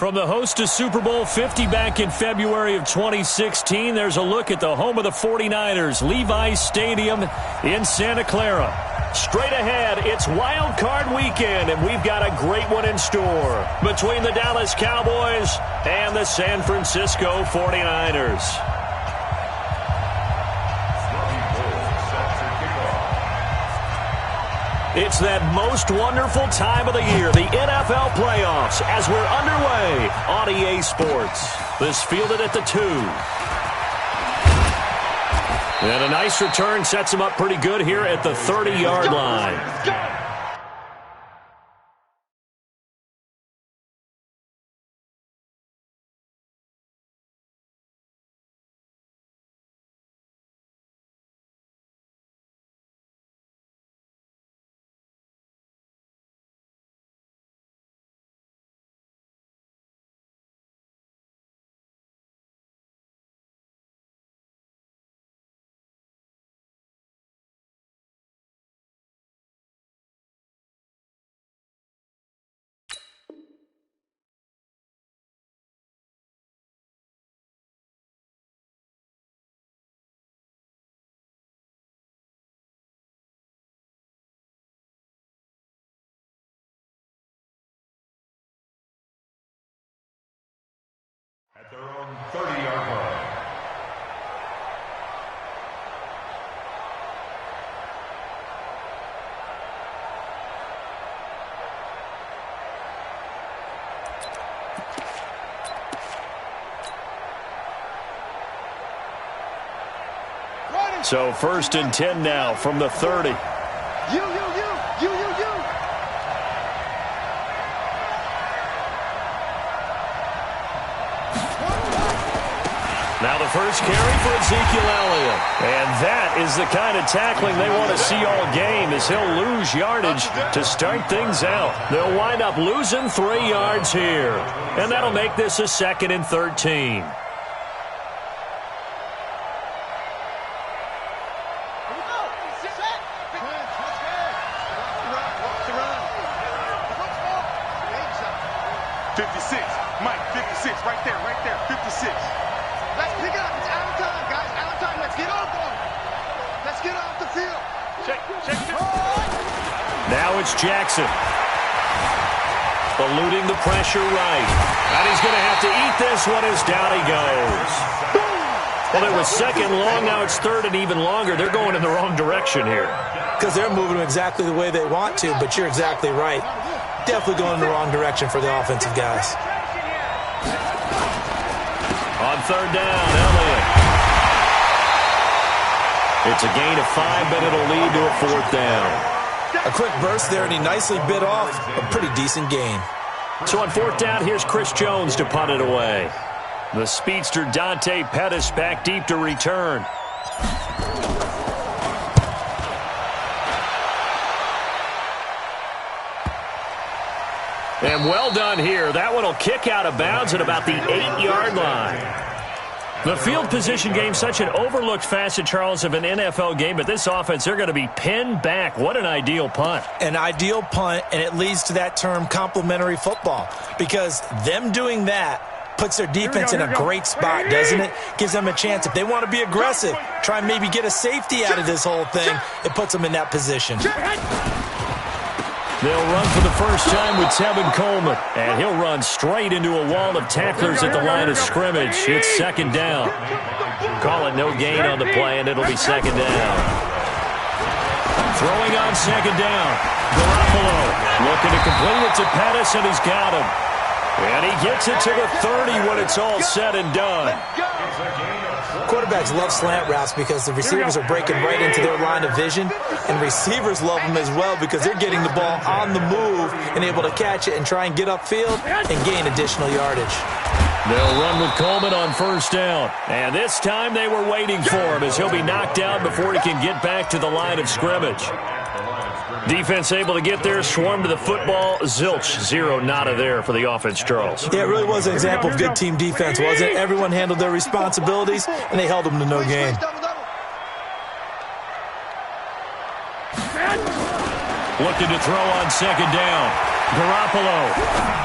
From the host to Super Bowl 50 back in February of 2016, there's a look at the home of the 49ers, Levi's Stadium in Santa Clara. Straight ahead, it's Wild Card Weekend, and we've got a great one in store between the Dallas Cowboys and the San Francisco 49ers. It's that most wonderful time of the year, the NFL playoffs, as we're underway on EA Sports. This fielded at the 2. And a nice return sets him up pretty good here at the 30-yard line. At their own 30-yard line. So 1st and 10 now from the 30. Now the first carry for Ezekiel Elliott. And that is the kind of tackling they want to see all game, as he'll lose yardage to start things out. They'll wind up losing 3 yards here. And that'll make this a 2nd and 13. Jackson eluding the pressure right. And he's going to have to eat this one as down he goes. Well, it was 2nd long. Now it's 3rd and even longer. They're going in the wrong direction here. Because they're moving them exactly the way they want to, but you're exactly right. Definitely going in the wrong direction for the offensive guys. On 3rd down, Elliott. It's a gain of 5, but it'll lead to a 4th down. A quick burst there, and he nicely bit off a pretty decent gain. So on 4th down, here's Chris Jones to punt it away. The speedster Dante Pettis back deep to return. And well done here. That one will kick out of bounds at about the 8-yard line. The field position game, such an overlooked facet, Charles, of an NFL game, but this offense, they're going to be pinned back. What an ideal punt. An ideal punt, and it leads to that term complementary football, because them doing that puts their defense in a great spot, doesn't it? Gives them a chance. If they want to be aggressive, try and maybe get a safety out of this whole thing, it puts them in that position. They'll run for the first time with Tevin Coleman, and he'll run straight into a wall of tacklers at the line of scrimmage. It's 2nd down. Call it no gain on the play, and it'll be 2nd down. Throwing on 2nd down. Garoppolo looking to complete it to Pettis, and he's got him. And he gets it to the 30 when it's all said and done. Quarterbacks love slant routes because the receivers are breaking right into their line of vision, and receivers love them as well because they're getting the ball on the move and able to catch it and try and get upfield and gain additional yardage. They'll run with Coleman on 1st down. And this time they were waiting for him, as he'll be knocked down before he can get back to the line of scrimmage. Defense able to get there, swarm to the football. Zilch, 0 nada there for the offense, Charles. Yeah, it really was an example of good team defense, wasn't it? Everyone handled their responsibilities, and they held them to no gain. Looking to throw on 2nd down. Garoppolo.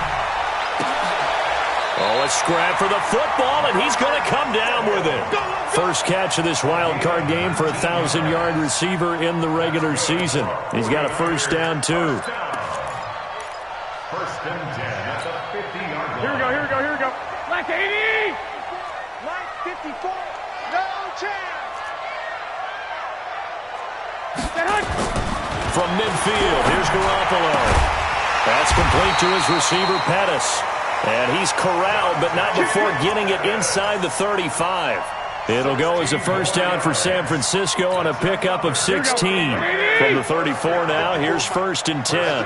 Oh, a scrap for the football, and he's going to come down with it. First catch of this wild card game for a 1,000-yard receiver in the regular season. He's got a first down, too. First and 10 at the 50-yard line. Here we go. Black 80! Black 54. No chance. From midfield, here's Garoppolo. That's complete to his receiver, Pettis. And he's corralled, but not before getting it inside the 35. It'll go as a first down for San Francisco on a pickup of 16. From the 34 now, here's first and 10.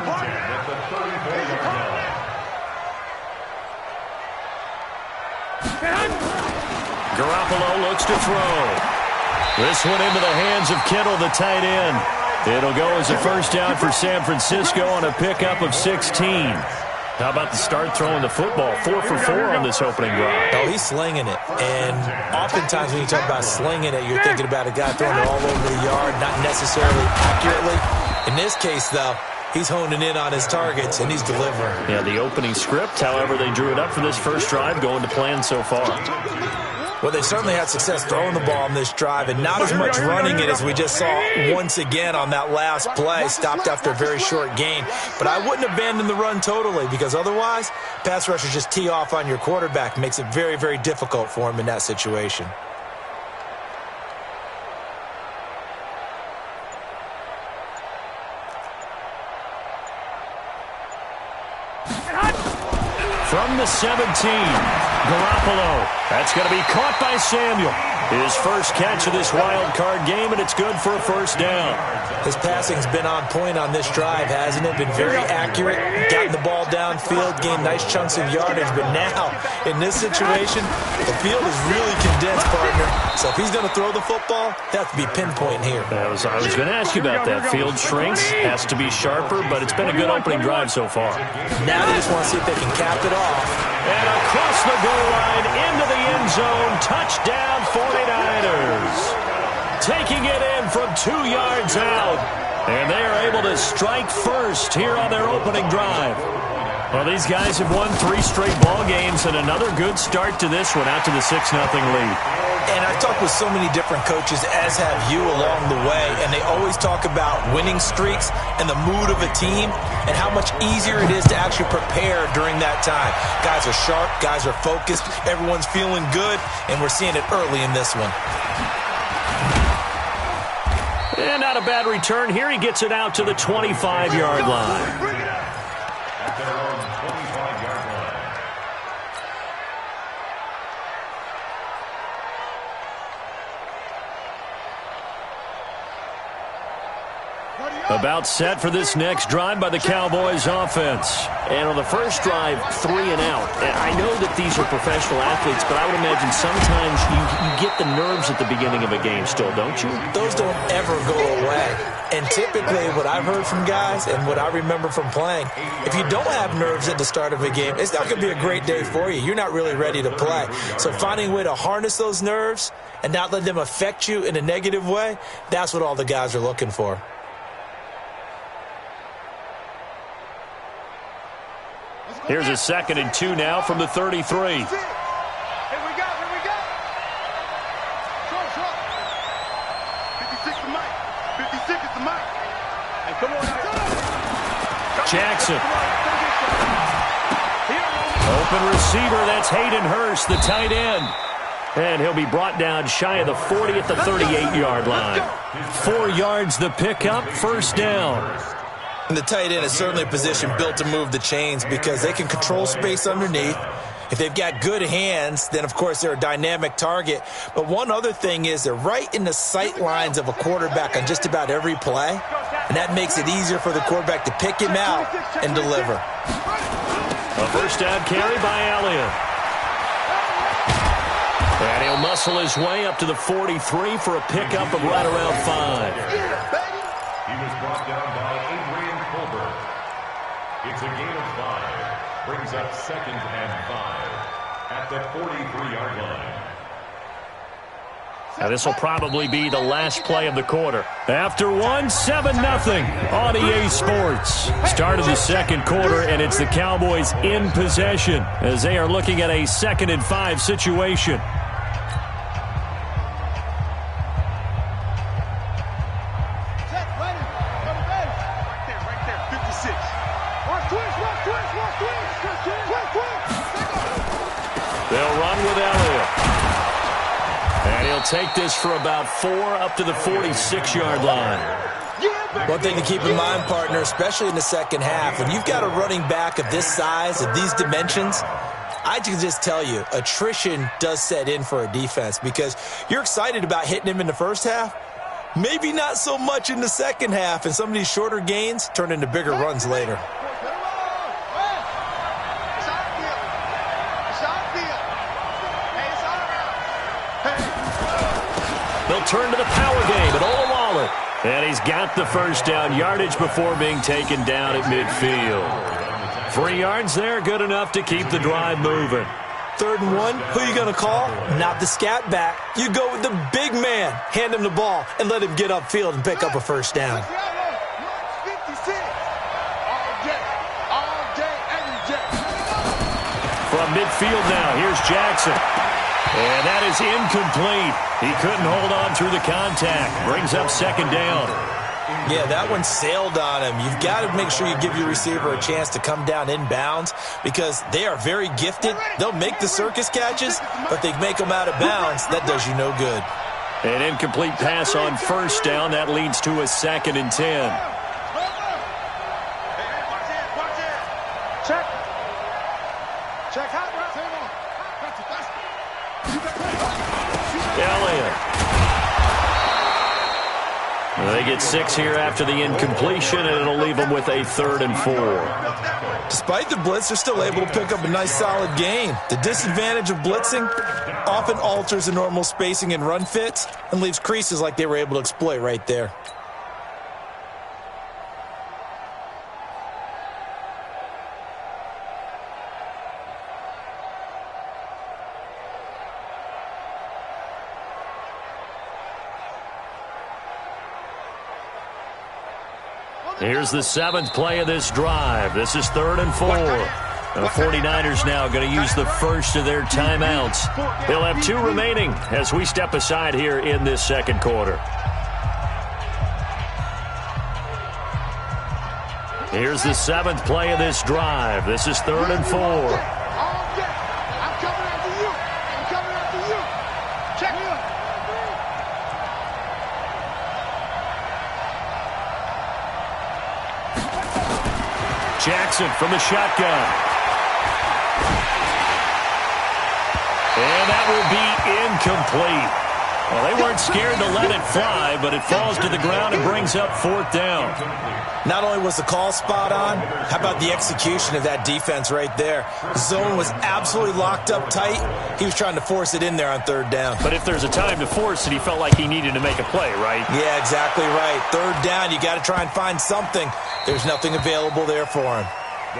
Garoppolo looks to throw. This one into the hands of Kittle, the tight end. It'll go as a first down for San Francisco on a pickup of 16. How about the start throwing the football? 4 for 4 on this opening drive. Oh, he's slinging it. And oftentimes when you talk about slinging it, you're thinking about a guy throwing it all over the yard, not necessarily accurately. In this case, though, he's honing in on his targets, and he's delivering. Yeah, the opening script, however, they drew it up for this first drive, going to plan so far. Well, they certainly had success throwing the ball on this drive and not as much running it as we just saw once again on that last play, stopped after a very short gain. But I wouldn't abandon the run totally because otherwise, pass rushers just tee off on your quarterback. Makes it very, very difficult for him in that situation. From the 17, Garoppolo. That's going to be caught by Samuel. His first catch of this wild card game, and it's good for a first down. His passing's been on point on this drive, hasn't it? Been very accurate, gotten the ball downfield, gained nice chunks of yardage. But now, in this situation, the field is really condensed, partner. So if he's going to throw the football, that has to be pinpoint here. I was going to ask you about that. Field shrinks, has to be sharper, but it's been a good opening drive so far. Now they just want to see if they can cap it off. And across the goal line, into the end zone, touchdown 49ers. Taking it in from 2 yards out. And they are able to strike first here on their opening drive. Well, these guys have won 3 straight ball games and another good start to this one out to the 6-0 lead. And I've talked with so many different coaches, as have you, along the way, and they always talk about winning streaks and the mood of a team and how much easier it is to actually prepare during that time. Guys are sharp, guys are focused, everyone's feeling good, and we're seeing it early in this one. And not a bad return here. He gets it out to the 25-yard line. At their own 25-yard line. About set for this next drive by the Cowboys offense. And on the first drive, 3 and out. And I know that these are professional athletes, but I would imagine sometimes you get the nerves at the beginning of a game still, don't you? Those don't ever go away. And typically what I've heard from guys and what I remember from playing, if you don't have nerves at the start of a game, it's not going to be a great day for you. You're not really ready to play. So finding a way to harness those nerves and not let them affect you in a negative way, that's what all the guys are looking for. Here's a 2nd and 2 now from the 33. Here we go. Throw. 56 to Mike. 56 is the Mike. Hey, come on. Jackson. Open receiver, that's Hayden Hurst, the tight end. And he'll be brought down shy of the 40 at the 38-yard line. 4 yards the pickup, first down. And the tight end is certainly a position built to move the chains because they can control space underneath. If they've got good hands, then, of course, they're a dynamic target. But one other thing is they're right in the sight lines of a quarterback on just about every play, and that makes it easier for the quarterback to pick him out and deliver. A first down carry by Elliott. And he'll muscle his way up to the 43 for a pickup of right around 5. He was brought down by it's a gain of 5. Brings up 2nd and 5 at the 43-yard line. Now, this will probably be the last play of the quarter. After one, 7-0 on EA Sports. Start of the second quarter, and it's the Cowboys in possession as they are looking at a 2nd and 5 situation. They'll run with Elliott. And he'll take this for about 4 up to the 46-yard line. One thing to keep in mind, partner, especially in the second half, when you've got a running back of this size, of these dimensions, I can just tell you, attrition does set in for a defense because you're excited about hitting him in the first half, maybe not so much in the second half, and some of these shorter gains turn into bigger runs later. They'll turn to the power game at Olawale. And he's got the first down yardage before being taken down at midfield. 3 yards there, good enough to keep the drive moving. 3rd and 1, who are you going to call? Not the scat back. You go with the big man. Hand him the ball and let him get upfield and pick up a first down. From midfield now, here's Jackson. And that is incomplete. He couldn't hold on through the contact. Brings up 2nd down. Yeah, that one sailed on him. You've got to make sure you give your receiver a chance to come down inbounds because they are very gifted. They'll make the circus catches, but they make them out of bounds. That does you no good. An incomplete pass on 1st down. That leads to a 2nd and 10. Elliott. They get 6 here after the incompletion, and it'll leave them with a 3rd and 4. Despite the blitz, they're still able to pick up a nice solid gain. The disadvantage of blitzing often alters the normal spacing and run fits and leaves creases like they were able to exploit right there. Here's the 7th play of this drive. This is 3rd and 4. The 49ers now going to use the first of their timeouts. They'll have 2 remaining as we step aside here in this second quarter. Here's the 7th play of this drive. This is 3rd and 4. Jackson from the shotgun. And that will be incomplete. Well, they weren't scared to let it fly, but it falls to the ground and brings up 4th down. Not only was the call spot on, how about the execution of that defense right there? The zone was absolutely locked up tight. He was trying to force it in there on 3rd down. But if there's a time to force it, he felt like he needed to make a play, right? Yeah, exactly right. 3rd down, you got to try and find something. There's nothing available there for him.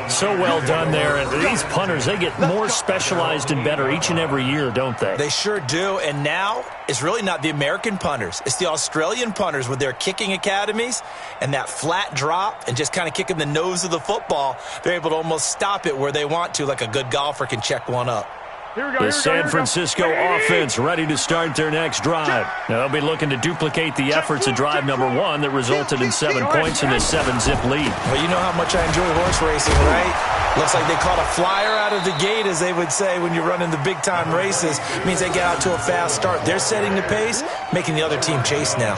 So well done there. And these punters, they get more specialized and better each and every year, don't they? They sure do. And now it's really not the American punters. It's the Australian punters with their kicking academies and that flat drop and just kind of kicking the nose of the football. They're able to almost stop it where they want to, like a good golfer can check one up. The San Francisco offense ready to start their next drive. Now, they'll be looking to duplicate the efforts of drive number 1 that resulted in 7 points in this 7-zip lead. Well, you know how much I enjoy horse racing, right? Looks like they caught a flyer out of the gate, as they would say when you're running the big-time races. It means they get out to a fast start. They're setting the pace, making the other team chase now.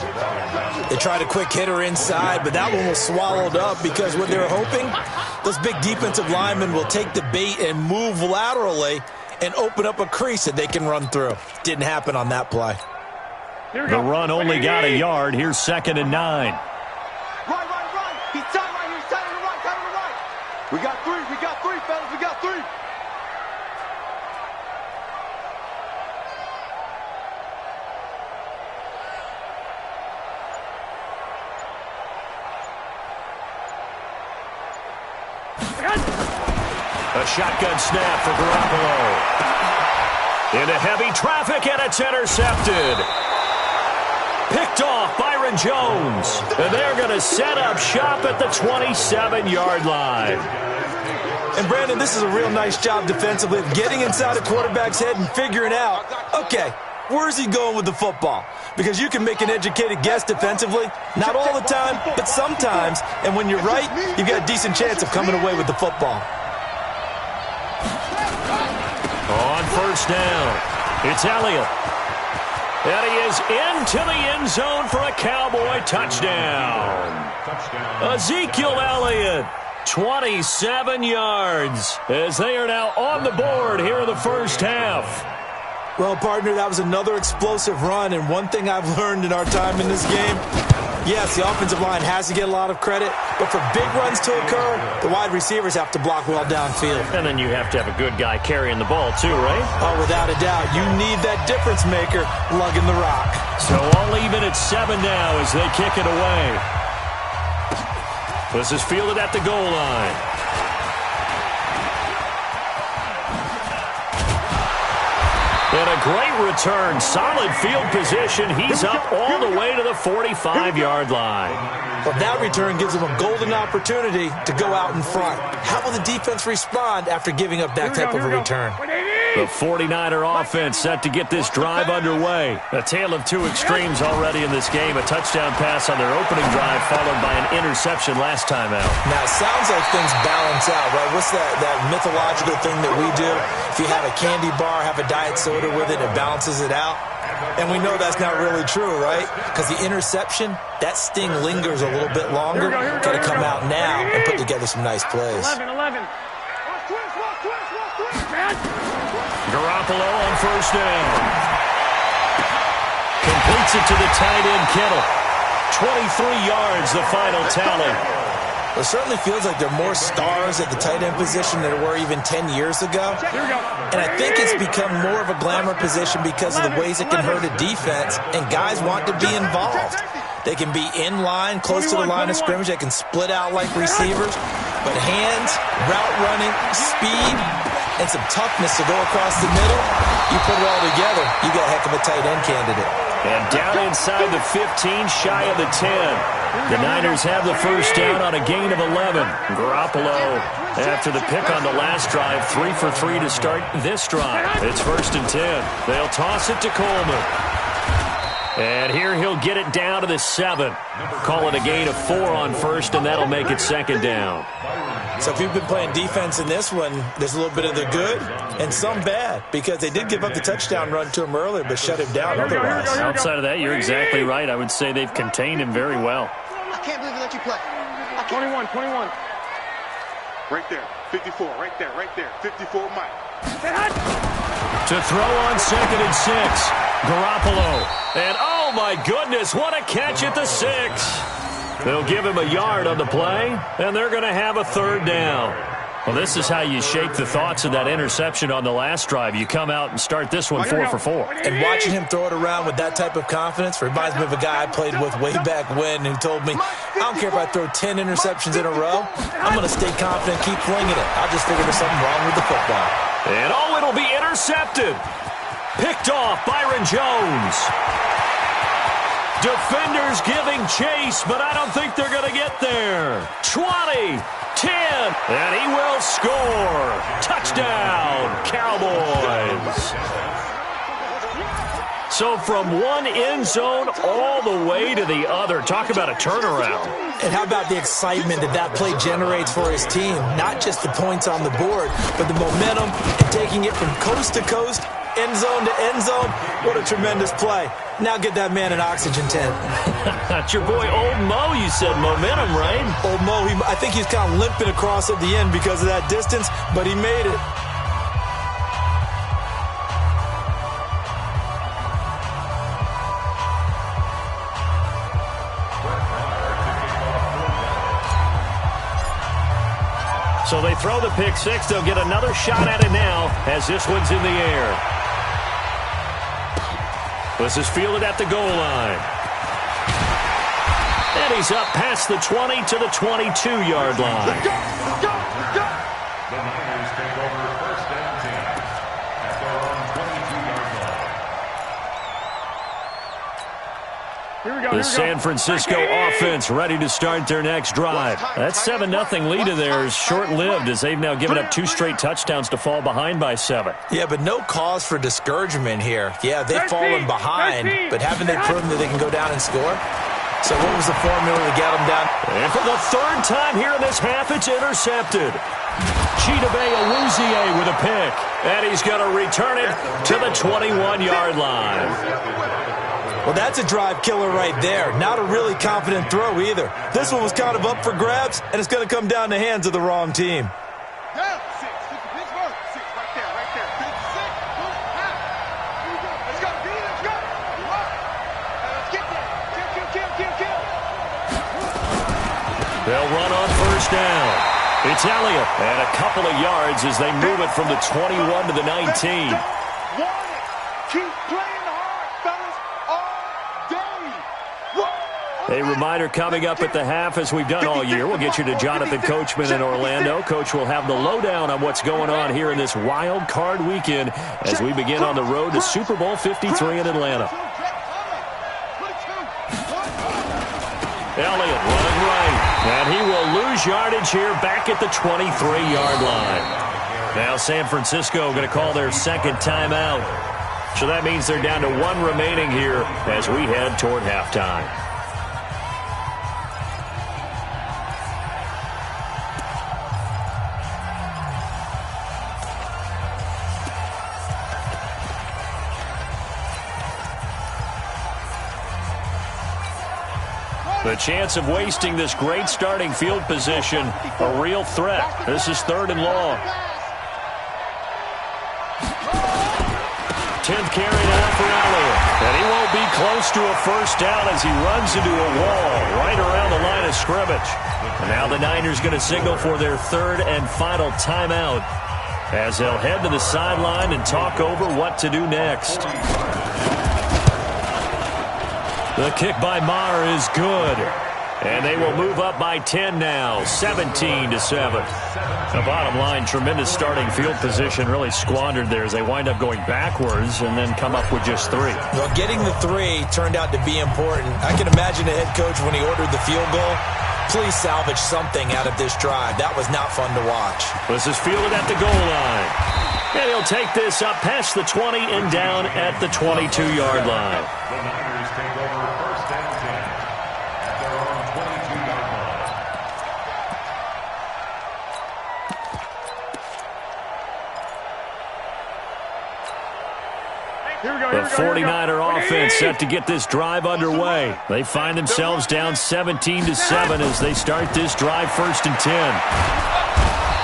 They tried a quick hitter inside, but that one was swallowed up because what they were hoping, those big defensive linemen will take the bait and move laterally and open up a crease that they can run through. Didn't happen on that play. The run only got a yard. Here's 2nd and 9. Right. He's tight right here. He's tight on the right. Tight on the right. We got 3, fellas. We got 3. A shotgun snap for Garoppolo. Into heavy traffic, and it's intercepted. Picked off Byron Jones. And they're going to set up shop at the 27-yard line. And, Brandon, this is a real nice job defensively of getting inside a quarterback's head and figuring out, okay, where's he going with the football? Because you can make an educated guess defensively. Not all the time, but sometimes. And when you're right, you've got a decent chance of coming away with the football. On first down, it's Elliott. And he is into the end zone for a Cowboy touchdown. Ezekiel Elliott, 27 yards, as they are now on the board here in the first half. Well, partner, that was another explosive run, and one thing I've learned in our time in this game, yes, the offensive line has to get a lot of credit, but for big runs to occur, the wide receivers have to block well downfield. And then you have to have a good guy carrying the ball too, right? Oh, without a doubt. You need that difference maker lugging the rock. So all even at 7 now as they kick it away. This is fielded at the goal line. And a great return. Solid field position. He's up all the way to the 45-yard line. Well, that return gives them a golden opportunity to go out in front. How will the defense respond after giving up that type of a return? The 49er offense set to get this drive underway. A tale of two extremes already in this game. A touchdown pass on their opening drive followed by an interception last time out. Now, it sounds like things balance out, right? What's that mythological thing that we do? If you have a candy bar, have a diet soda with it, it balances it out. And we know that's not really true, right? Because the interception, that sting lingers a little bit longer. Got to come out now and put together some nice plays. 11. Garoppolo on first down. Completes it to the tight end, Kittle. 23 yards, the final tally. It certainly feels like there are more stars at the tight end position than there were even 10 years ago. And I think it's become more of a glamour position because of the ways it can hurt a defense, and guys want to be involved. They can be in line, close to the line of scrimmage. They can split out like receivers. But hands, route running, speed, and some toughness to go across the middle, you put it all together, you got a heck of a tight end candidate. And down inside the 15, shy of the 10. The Niners have the first down on a gain of 11. Garoppolo, after the pick on the last drive, 3 for 3 to start this drive. It's first and 10. They'll toss it to Coleman. And here he'll get it down to the 7. Call it a gain of 4 on first, and that'll make it second down. So if you've been playing defense in this one, there's a little bit of the good and some bad, because they did give up the touchdown run to him earlier, but shut him down otherwise. Outside of that, you're exactly right. I would say they've contained him very well. I can't believe they let you play. 21. Right there. 54. Right there. 54 Mike. To throw on second and 6. Garoppolo. And oh my goodness, what a catch at the 6. They'll give him a yard on the play, and they're going to have a third down. Well, this is how you shake the thoughts of that interception on the last drive. You come out and start this one 4 for 4. And watching him throw it around with that type of confidence reminds me of a guy I played with way back when who told me, I don't care if I throw 10 interceptions in a row, I'm going to stay confident, keep flinging it. I just figure there's something wrong with the football. And oh, it'll be intercepted. Picked off Byron Jones. Defenders giving chase, but I don't think they're going to get there. 20, 10, and he will score. Touchdown, Cowboys. So from one end zone all the way to the other. Talk about a turnaround. And how about the excitement that play generates for his team? Not just the points on the board, but the momentum and taking it from coast to coast, end zone to end zone. What a tremendous play. Now get that man an oxygen tent. That's your boy Old Mo, you said. Momentum, right? Old Mo, I think he's kind of limping across at the end because of that distance, but he made it. So they throw the pick 6. They'll get another shot at it now as this one's in the air. This is fielded at the goal line. And he's up past the 20 to the 22-yard line. The Niners take over first and 10 at their own 22-yard line. The San Francisco offense ready to start their next drive. That 7-0 lead of theirs short-lived as they've now given up 2 straight touchdowns to fall behind by 7. Yeah, but no cause for discouragement here. Yeah, they've fallen behind, but haven't they proven that they can go down and score? So what was the formula to get them down? And for the 3rd time here in this half, it's intercepted. Chidobe Awuzie with a pick. And he's going to return it to the 21-yard line. Well, that's a drive killer right there. Not a really confident throw either. This one was kind of up for grabs, and it's going to come down the hands of the wrong team. They'll run on 1st down. It's Elliott, and a couple of yards as they move it from the 21 to the 19. Keep playing hard, fellas, all day. A reminder coming up at the half, as we've done all year. We'll get you to Jonathan Coachman in Orlando. Coach will have the lowdown on what's going on here in this wild card weekend as we begin on the road to Super Bowl 53 in Atlanta. Elliott running right. And he will lose yardage here back at the 23-yard line. Now San Francisco going to call their 2nd timeout. So that means they're down to 1 remaining here as we head toward halftime. The chance of wasting this great starting field position, a real threat. This is 3rd and long. 10th carry now for Elliott. And he won't be close to a 1st down as he runs into a wall right around the line of scrimmage. And now the Niners going to signal for their 3rd and final timeout as they'll head to the sideline and talk over what to do next. The kick by Maher is good. And they will move up by 10 now, 17-7. The bottom line, tremendous starting field position, really squandered there as they wind up going backwards and then come up with just 3. Well, getting the 3 turned out to be important. I can imagine the head coach when he ordered the field goal. Please salvage something out of this drive. That was not fun to watch. This is fielded at the goal line. And he'll take this up past the 20 and down at the 22-yard line. The 49er offense set to get this drive underway. They find themselves down 17-7 as they start this drive 1st and 10.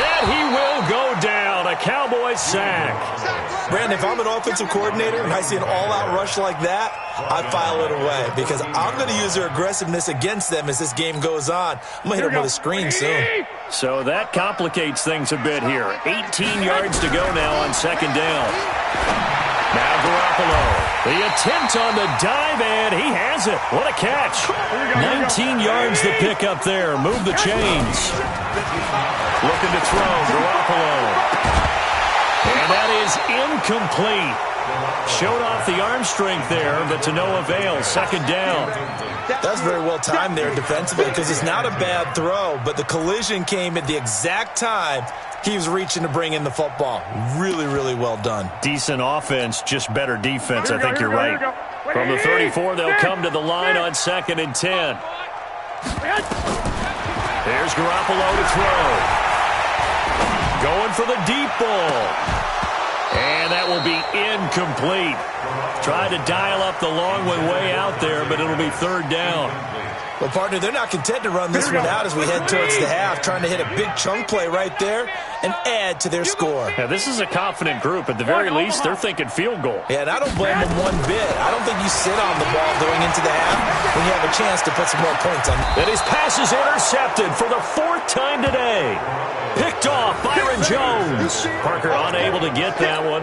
And he will go down. A Cowboy sack. Brandon, if I'm an offensive coordinator and I see an all-out rush like that, I file it away because I'm going to use their aggressiveness against them as this game goes on. I'm going to hit them with a screen soon. So that complicates things a bit here. 18 yards to go now on 2nd down. Now Garoppolo. The attempt on the dive, and he has it. What a catch. 19 yards the pick up there. Move the chains. Looking to throw. Garoppolo. And that is incomplete. Showed off the arm strength there, but to no avail. 2nd down. That was very well timed there defensively because it's not a bad throw, but the collision came at the exact time he was reaching to bring in the football. Really, really well done. Decent offense, just better defense. I think you're right. From the 34, they'll come to the line on 2nd and 10. There's Garoppolo to throw. Going for the deep ball. And that will be incomplete. Tried to dial up the long one way out there, but it'll be 3rd down. Well, partner, they're not content to run this one out as we head towards the half, trying to hit a big chunk play right there and add to their score. Yeah, this is a confident group. At the very least, they're thinking field goal. Yeah, and I don't blame them one bit. I don't think you sit on the ball going into the half when you have a chance to put some more points on. And his pass is intercepted for the 4th time today. Picked off Byron Jones. Parker unable to get that one.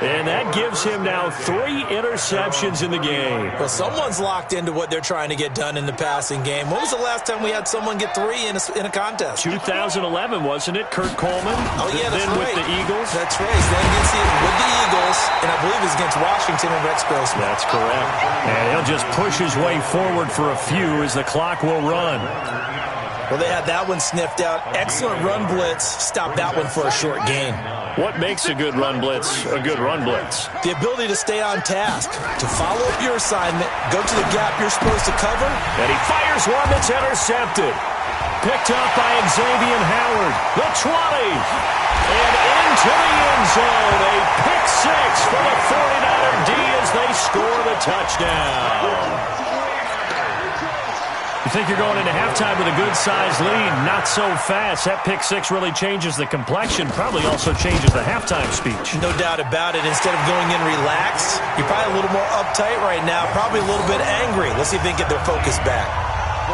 And that gives him now 3 interceptions in the game. Well, someone's locked into what they're trying to get done in the passing game. When was the last time we had someone get 3 in a contest? 2011, wasn't it? Kurt Coleman? Oh, yeah, that's then right. with the Eagles? That's right. Then with the Eagles, and I believe it's against Washington and Rex Grossman. That's correct. And he'll just push his way forward for a few as the clock will run. Well, they had that one sniffed out. Excellent run blitz. Stopped that one for a short gain. What makes a good run blitz a good run blitz? The ability to stay on task, to follow up your assignment, go to the gap you're supposed to cover. And he fires one that's intercepted. Picked up by Xavier Howard. The 20. And into the end zone. A pick 6 for the 49er D as they score the touchdown. You think you're going into halftime with a good-sized lead. Not so fast. That pick 6 really changes the complexion. Probably also changes the halftime speech. No doubt about it. Instead of going in relaxed, you're probably a little more uptight right now. Probably a little bit angry. Let's see if they can get their focus back.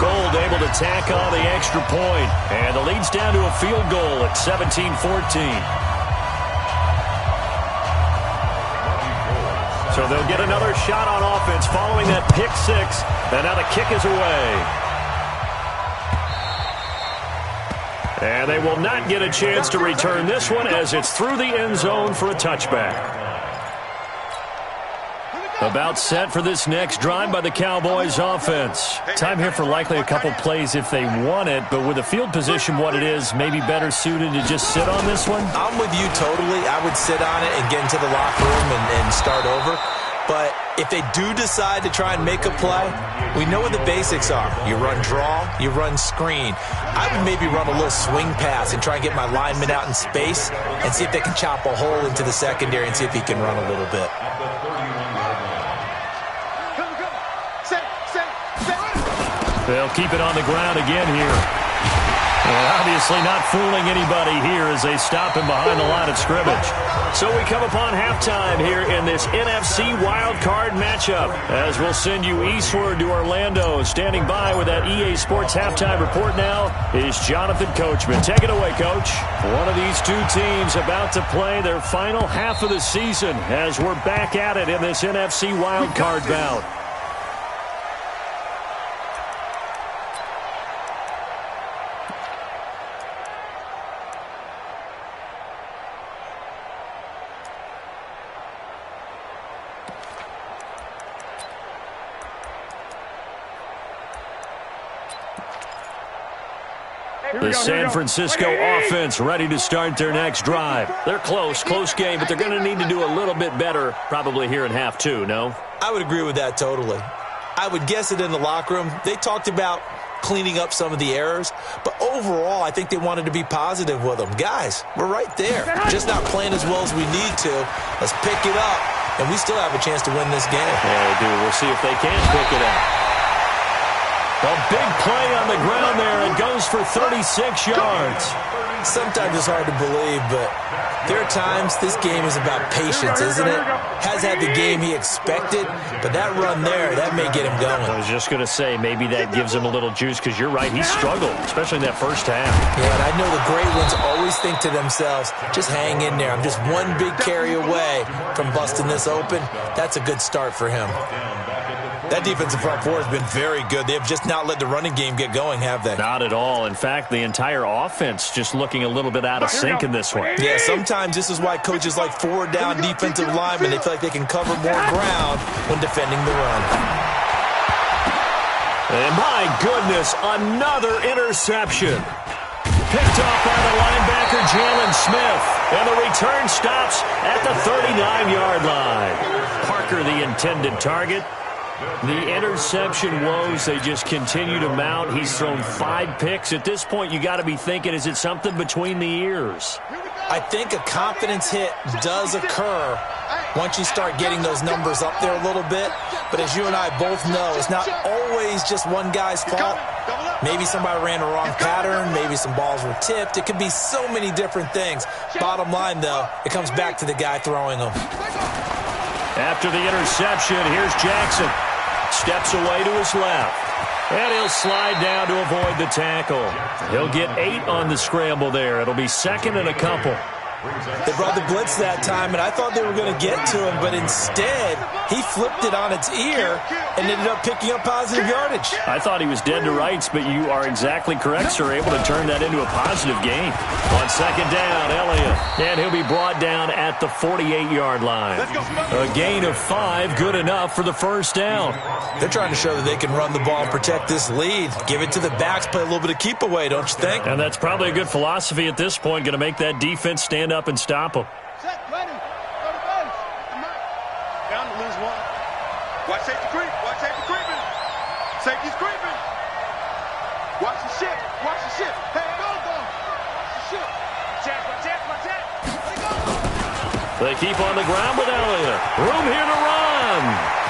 Gold able to tack on the extra point. And the lead's down to a field goal at 17-14. So they'll get another shot on offense following that pick 6. And now the kick is away. And they will not get a chance to return this one as it's through the end zone for a touchback. About set for this next drive by the Cowboys offense. Time here for likely a couple plays if they want it, but with the field position what it is, maybe better suited to just sit on this one? I'm with you totally. I would sit on it and get into the locker room and start over. But if they do decide to try and make a play, we know what the basics are. You run draw, you run screen. I would maybe run a little swing pass and try and get my lineman out in space and see if they can chop a hole into the secondary and see if he can run a little bit. They'll keep it on the ground again here. And obviously not fooling anybody here as they stop him behind the line of scrimmage. So we come upon halftime here in this NFC wildcard matchup as we'll send you eastward to Orlando. Standing by with that EA Sports halftime report now is Jonathan Coachman. Take it away, Coach. One of these two teams about to play their final half of the season as we're back at it in this NFC wildcard bout. The San Francisco offense ready to start their next drive. They're close game, but they're going to need to do a little bit better probably here in half 2, no? I would agree with that totally. I would guess it in the locker room. They talked about cleaning up some of the errors, but overall I think they wanted to be positive with them. Guys, we're right there. Just not playing as well as we need to. Let's pick it up, and we still have a chance to win this game. Yeah, we do. We'll see if they can pick it up. A big play on the ground there. It goes for 36 yards. Sometimes it's hard to believe, but there are times this game is about patience, isn't it? Has had the game he expected, but that run there, that may get him going. I was just going to say, maybe that gives him a little juice because you're right. He struggled, especially in that first half. Yeah, and I know the great ones always think to themselves, just hang in there. I'm just one big carry away from busting this open. That's a good start for him. That defensive front four has been very good. They have just not let the running game get going, have they? Not at all. In fact, the entire offense just looking a little bit out of sync in this one. Yeah, sometimes this is why coaches like forward down defensive linemen. They feel like they can cover more ground when defending the run. And my goodness, another interception. Picked off by the linebacker, Jalen Smith. And the return stops at the 39-yard line. Parker, the intended target. The interception woes, they just continue to mount. He's thrown 5 picks. At this point, you got to be thinking, is it something between the ears? I think a confidence hit does occur once you start getting those numbers up there a little bit. But as you and I both know, it's not always just one guy's fault. Maybe somebody ran a wrong pattern. Maybe some balls were tipped. It could be so many different things. Bottom line, though, it comes back to the guy throwing them. After the interception, here's Jackson. Steps away to his left. And he'll slide down to avoid the tackle. He'll get 8 on the scramble there. It'll be second and a couple. They brought the blitz that time, and I thought they were going to get to him, but instead, he flipped it on its ear and ended up picking up positive yardage. I thought he was dead to rights, but you are exactly correct, sir. Able to turn that into a positive gain. On second down, Elliott. And he'll be brought down at the 48-yard line. A gain of 5, good enough for the first down. They're trying to show that they can run the ball and protect this lead. Give it to the backs, play a little bit of keep away, don't you think? And that's probably a good philosophy at this point, going to make that defense stand up and stop them. Set, ready. Go to base. Down to lose one. Watch safety creep. Watch safety creeping. Safety's creeping. Watch the ship. Watch the ship. Hey, go. Watch the ship. Check. They keep on the ground with Elliott. Room here to run.